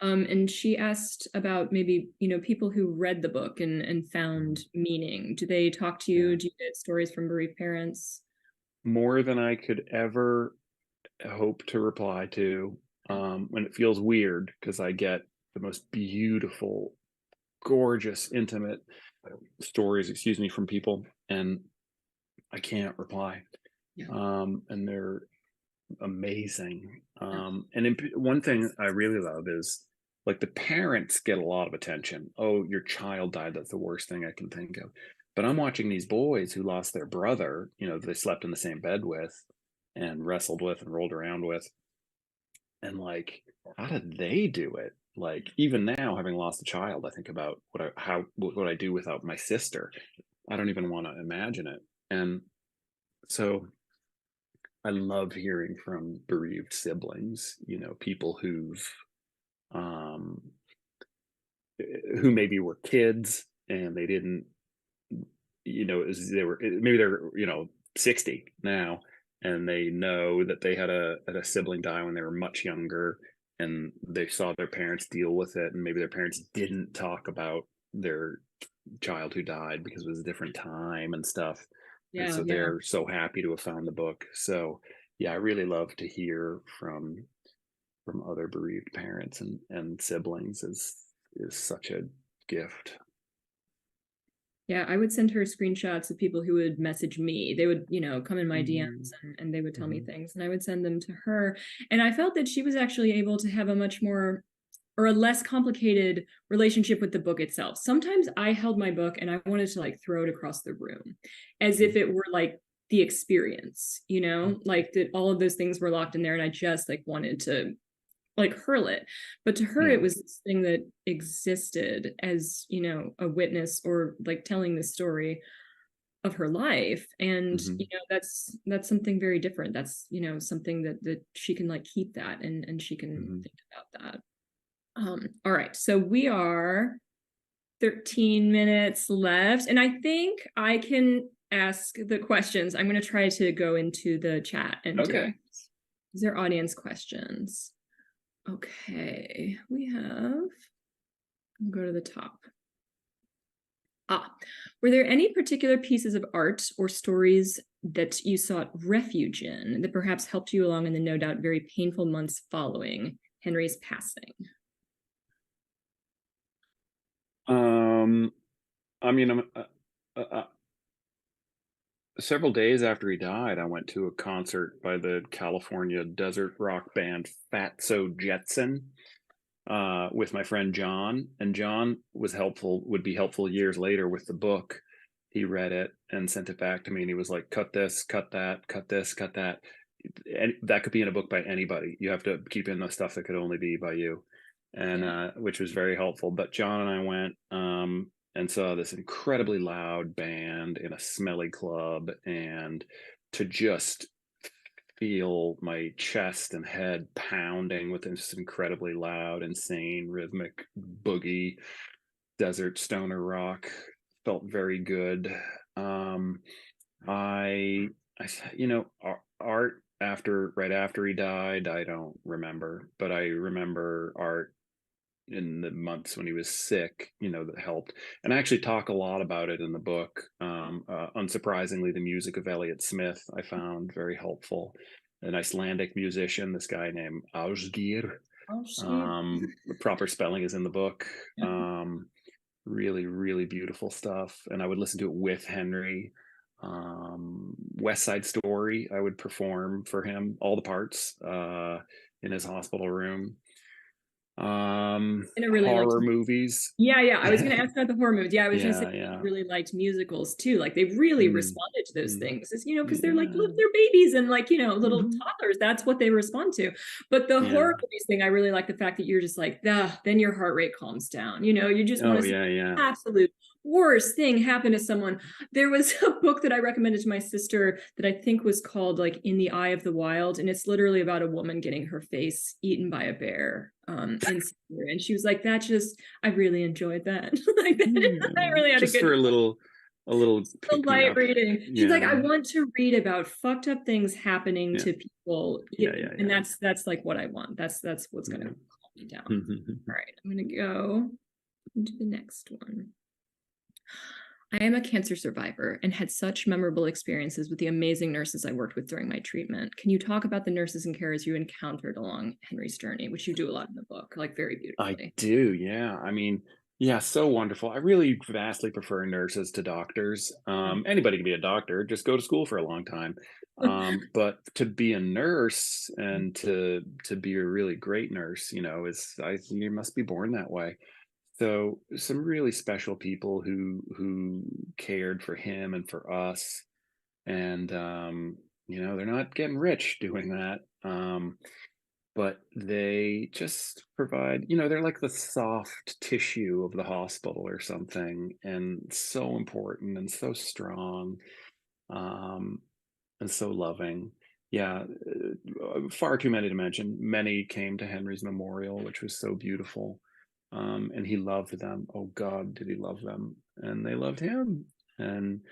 And she asked about maybe, you know, people who read the book and found meaning. Do they talk to you? Do you get stories from bereaved parents?
More than I could ever hope to reply to. And it feels weird because I get the most beautiful, gorgeous, intimate stories, excuse me, from people, and I can't reply. And they're amazing. One thing I really love is, like, the parents get a lot of attention. Oh, your child died. That's the worst thing I can think of. But I'm watching these boys who lost their brother, they slept in the same bed with and wrestled with and rolled around with. And like, how did they do it? Like, even now, having lost a child, I think about what I do without my sister. I don't even want to imagine it. And so I love hearing from bereaved siblings, people um, who maybe were kids and they didn't, maybe they're, 60 now, and they know that they had a sibling die when they were much younger, and they saw their parents deal with it, and maybe their parents didn't talk about their child who died because it was a different time and stuff. And
Yeah,
so
yeah.
they're so happy to have found the book. So yeah, I really love to hear from other bereaved parents and siblings is such a gift.
Yeah, I would send her screenshots of people who would message me. They would, come in my DMs and they would tell me things, and I would send them to her. And I felt that she was actually able to have a much more or a less complicated relationship with the book itself. Sometimes I held my book and I wanted to like throw it across the room as if it were like the experience, like that all of those things were locked in there and I just like wanted to like hurl it. But to her,
Yeah.
it was this thing that existed as, a witness or like telling the story of her life. And, that's something very different. That's, something that she can like keep that and she can think about that. All right. So we are 13 minutes left. And I think I can ask the questions. I'm going to try to go into the chat and do it. These are audience questions. Okay, we have, we'll go to the top. Were there any particular pieces of art or stories that you sought refuge in that perhaps helped you along in the no doubt very painful months following Henry's passing?
I mean, several days after he died, I went to a concert by the California desert rock band Fatso Jetson with my friend John. And John would be helpful years later with the book. He read it and sent it back to me, and he was like, cut this, cut that, cut this, cut that. And that could be in a book by anybody. You have to keep in the stuff that could only be by you. And which was very helpful. But John and I went and saw this incredibly loud band in a smelly club, and to just feel my chest and head pounding with this incredibly loud, insane, rhythmic boogie desert stoner rock felt very good. Art right after he died, I don't remember, but I remember art in the months when he was sick, that helped. And I actually talk a lot about it in the book. Unsurprisingly, the music of Elliott Smith I found very helpful. An Icelandic musician, this guy named Ásgeir. The proper spelling is in the book. Really, really beautiful stuff. And I would listen to it with Henry. West Side Story, I would perform for him, all the parts in his hospital room.
And I really
horror movies.
I was going to ask about the horror movies. I was going to say I really liked musicals too. Like they really responded to those things, because they're like they're babies and like little toddlers. That's what they respond to. But the horror movies thing, I really like the fact that you're just like, then your heart rate calms down. You just want to see absolute worst thing happen to someone. There was a book that I recommended to my sister that I think was called like In the Eye of the Wild, and it's literally about a woman getting her face eaten by a bear and she was like, I really enjoyed that. Like that, I really had
just for a little
light reading. She's like, I want to read about fucked up things happening to people. And that's like what I want. That's what's gonna calm me down. All right, I'm gonna go into the next one. I am a cancer survivor and had such memorable experiences with the amazing nurses I worked with during my treatment. Can you talk about the nurses and carers you encountered along Henry's journey, which you do a lot in the book, like very beautifully?
I do, yeah. I mean, so wonderful. I really vastly prefer nurses to doctors. Anybody can be a doctor, just go to school for a long time. But to be a nurse and to be a really great nurse, you must be born that way. So some really special people who cared for him and for us, and they're not getting rich doing that. But they just provide, they're like the soft tissue of the hospital or something, and so important and so strong, um, and so loving. Yeah, far too many to mention. Many came to Henry's memorial, which was so beautiful. And he loved them. Oh God, did he love them? And they loved him. And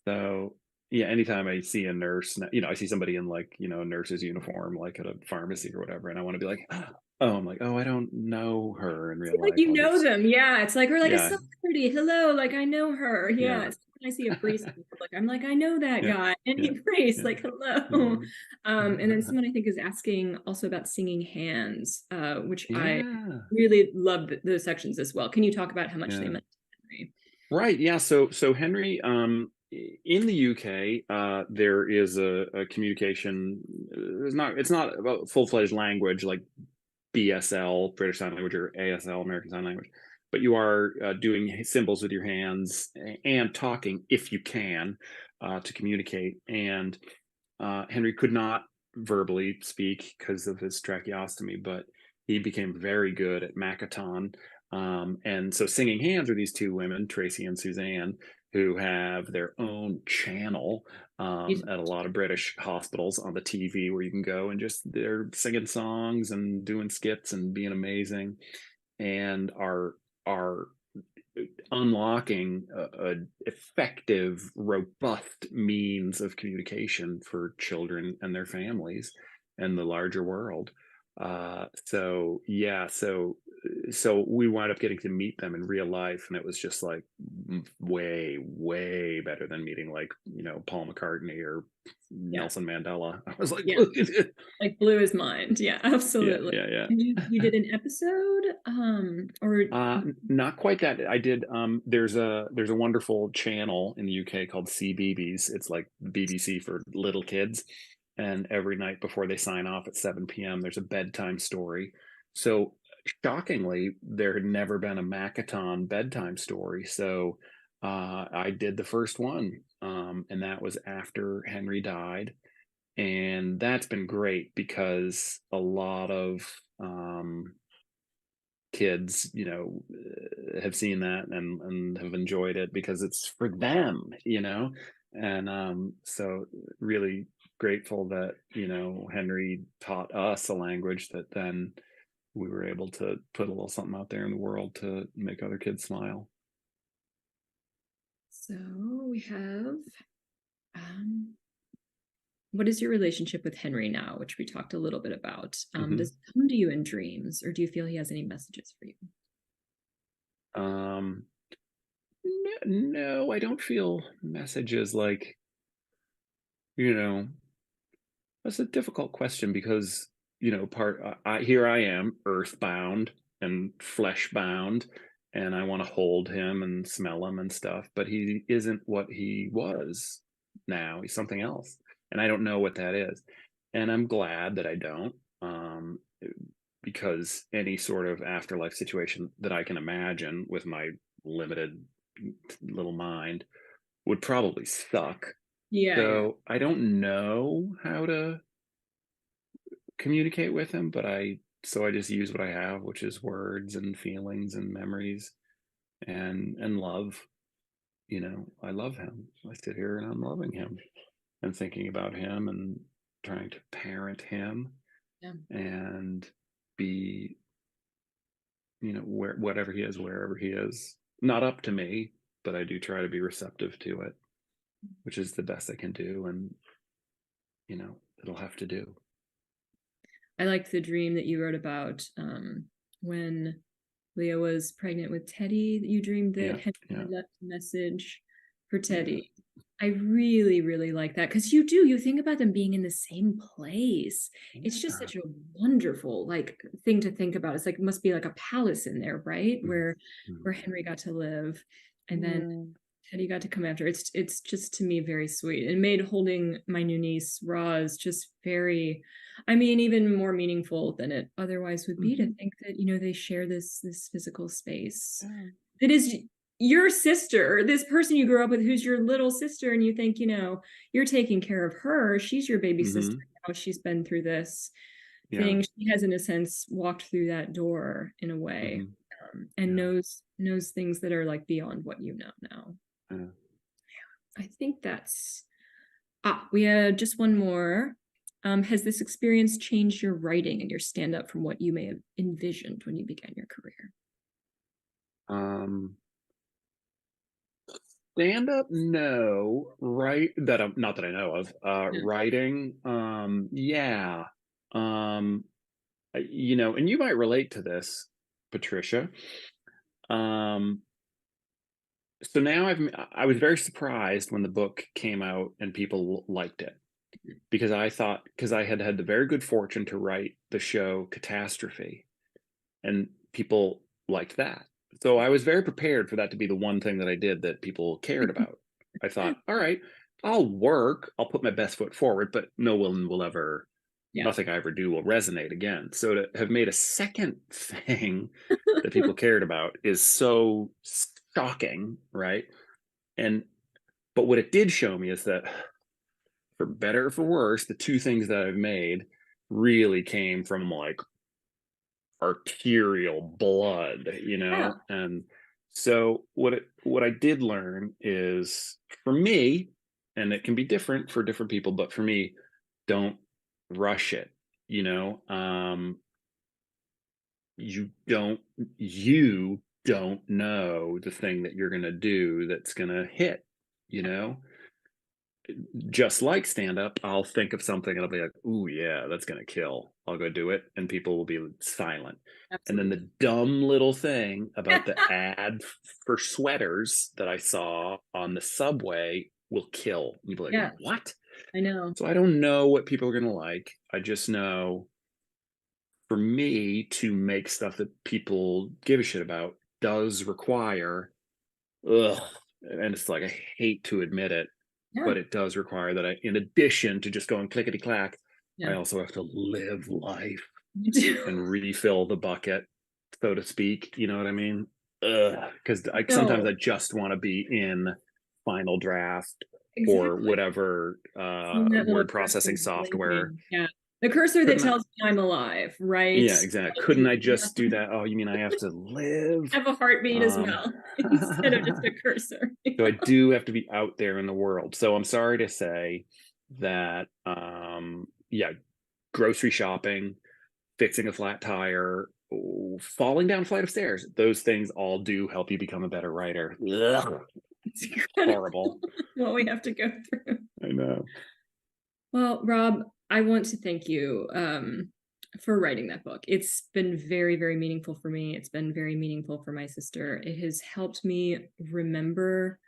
so, yeah, anytime I see a nurse, I see somebody in like, a nurse's uniform, like at a pharmacy or whatever, and I want to be like, oh, I'm like, oh, I don't know her in real
Like
life.
you
I'll
know
just,
them, yeah. It's like, or like a
yeah,
celebrity. Hello, like I know her. Yeah.
yeah,
It's when I see a priest, like I'm like, I know that
yeah,
guy. And
yeah,
he prays,
yeah,
like,
yeah,
hello. And then someone I think is asking also about singing hands, which I
yeah,
really love those sections as well. Can you talk about how much they
yeah.
meant to Henry?
Right. Yeah. So Henry, in the UK, there is a communication. It's not a full-fledged language like BSL, British Sign Language, or ASL, American Sign Language, but you are doing symbols with your hands and talking if you can to communicate. And Henry could not verbally speak because of his tracheostomy, but he became very good at Makaton. And so Singing Hands are these two women, Tracy and Suzanne, who have their own channel at a lot of British hospitals on the TV where you can go and just they're singing songs and doing skits and being amazing, and are unlocking a effective, robust means of communication for children and their families and the larger world. So yeah, so we wound up getting to meet them in real life, and it was just like way, way better than meeting like Paul McCartney or
Yeah.
Nelson Mandela. I was like,
Yeah. Like blew his mind. Yeah,
yeah,
absolutely.
yeah, yeah.
And you did an episode, or
Not quite that. I did. There's a wonderful channel in the UK called CBeebies. It's like BBC for little kids, and every night before they sign off at 7 p.m., there's a bedtime story. So shockingly, there had never been a Makaton bedtime story. So I did the first one, and that was after Henry died, and that's been great because a lot of kids have seen that and have enjoyed it because it's for them, and so really grateful that Henry taught us a language that then we were able to put a little something out there in the world to make other kids smile.
so we have what is your relationship with Henry now, which we talked a little bit about? Does he come to you in dreams, or do you feel he has any messages for you?
No, I don't feel messages like, you know that's a difficult question because, here I am, earthbound and flesh bound, and I want to hold him and smell him and stuff, but he isn't what he was now. He's something else. And I don't know what that is. And I'm glad that I don't, because any sort of afterlife situation that I can imagine with my limited little mind would probably suck.
Yeah, yeah.
So I don't know how to communicate with him, but I just use what I have, which is words and feelings and memories and love. I love him. I sit here and I'm loving him and thinking about him and trying to parent him
Yeah.
and be, whatever he is, wherever he is. Not up to me, but I do try to be receptive to it, which is the best I can do, and it'll have to do.
I liked the dream that you wrote about when Leah was pregnant with Teddy. You dreamed that
Yeah,
Henry
yeah,
had left a message for
yeah,
Teddy. I really, really like that because you think about them being in the same place. It's just
yeah.
such a wonderful thing to think about. It's like it must be like a palace in there, right?
Mm,
Where
mm.
Henry got to live. And then
Yeah.
Teddy got to come after. It's just to me very sweet. It made holding my new niece Roz just very, I mean, even more meaningful than it otherwise would be, to think that, you know, they share this physical space that is your sister, this person you grew up with who's your little sister, and you think, you know, you're taking care of her. She's your baby sister now. She's been through this thing. She has, in a sense, walked through that door in a way, and knows things that are like beyond what you know now. I think that's we had just one more. Has this experience changed your writing and your stand-up from what you may have envisioned when you began your career?
Stand-up, no. Right, that I'm not that I know of. Writing, yeah. You know, and you might relate to this, Patricia. So now I was very surprised when the book came out and people liked it, because I had had the very good fortune to write the show Catastrophe, and people liked that. So I was very prepared for that to be the one thing that I did that people cared about. I thought, all right, I'll put my best foot forward, but no one will ever, nothing I ever do will resonate again. So to have made a second thing that people cared about is so shocking, right? But what it did show me is that, for better or for worse, the two things that I've made really came from like arterial blood, you know? And so what I did learn is, for me, and it can be different for different people, but for me, don't rush it, you know? You don't know the thing that you're going to do that's going to hit, you know? Just like stand up, I'll think of something and I'll be like, ooh, yeah, that's going to kill. I'll go do it. And people will be silent. And then the dumb little thing about the ad for sweaters that I saw on the subway will kill. You'll be like, what?
I know.
So I don't know what people are going to like. I just know, for me to make stuff that people give a shit about does require, and it's like, I hate to admit it, but it does require that I, in addition to just going clickety clack, I also have to live life and refill the bucket, so to speak. You know what I mean? Because sometimes I just want to be in Final Draft or whatever word processing software.
The cursor that tells me I'm alive, right?
Yeah, exactly. Couldn't I just do that? Oh, you mean I have to live?
Have a heartbeat as well, instead of just a cursor.
So I do have to be out there in the world. So I'm sorry to say that, grocery shopping, fixing a flat tire, falling down a flight of stairs, those things all do help you become a better writer.
It's
horrible.
What we have to go through.
I know.
Well, Rob, I want to thank you for writing that book. It's been very, very meaningful for me. It's been very meaningful for my sister. It has helped me remember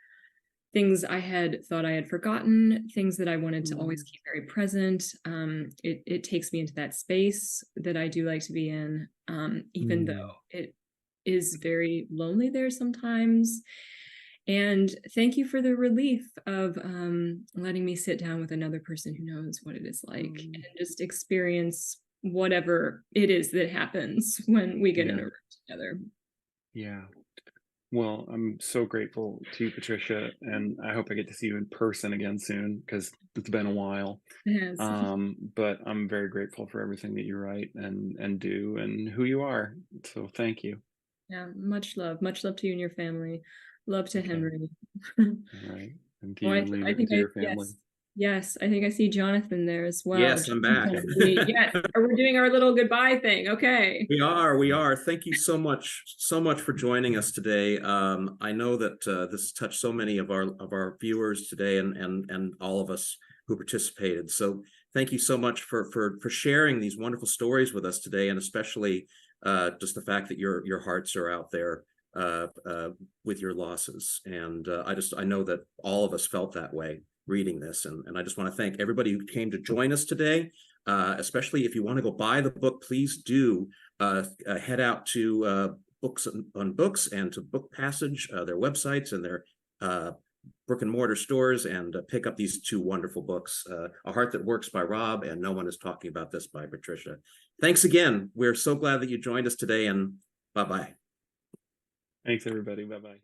things I had thought I had forgotten, things that I wanted to always keep very present. It takes me into that space that I do like to be in, even though it is very lonely there sometimes. And thank you for the relief of letting me sit down with another person who knows what it is like and just experience whatever it is that happens when we get in a room together.
Yeah. Well, I'm so grateful to you, Patricia, and I hope I get to see you in person again soon, because it's been a while.
It has.
But I'm very grateful for everything that you write and do and who you are. So thank you.
Yeah, much love to you and your family. Love to Henry.
All right. And to you, and Lena, and to your family.
Yes, I think I see Jonathan there as well.
Yes, I'm back.
Yes, we're doing our little goodbye thing. Okay.
We are. Thank you so much for joining us today. I know that this has touched so many of our viewers today, and all of us who participated. So thank you so much for sharing these wonderful stories with us today, and especially just the fact that your hearts are out there with your losses. And I know that all of us felt that way reading this, and I just want to thank everybody who came to join us today. Especially if you want to go buy the book, please do head out to Books on Books and to Book Passage, their websites and their brick and mortar stores and pick up these two wonderful books, A Heart That Works by Rob and No One Is Talking About This by Patricia. Thanks again. We're so glad that you joined us today, and bye-bye.
Thanks, everybody. Bye-bye.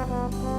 Thank you.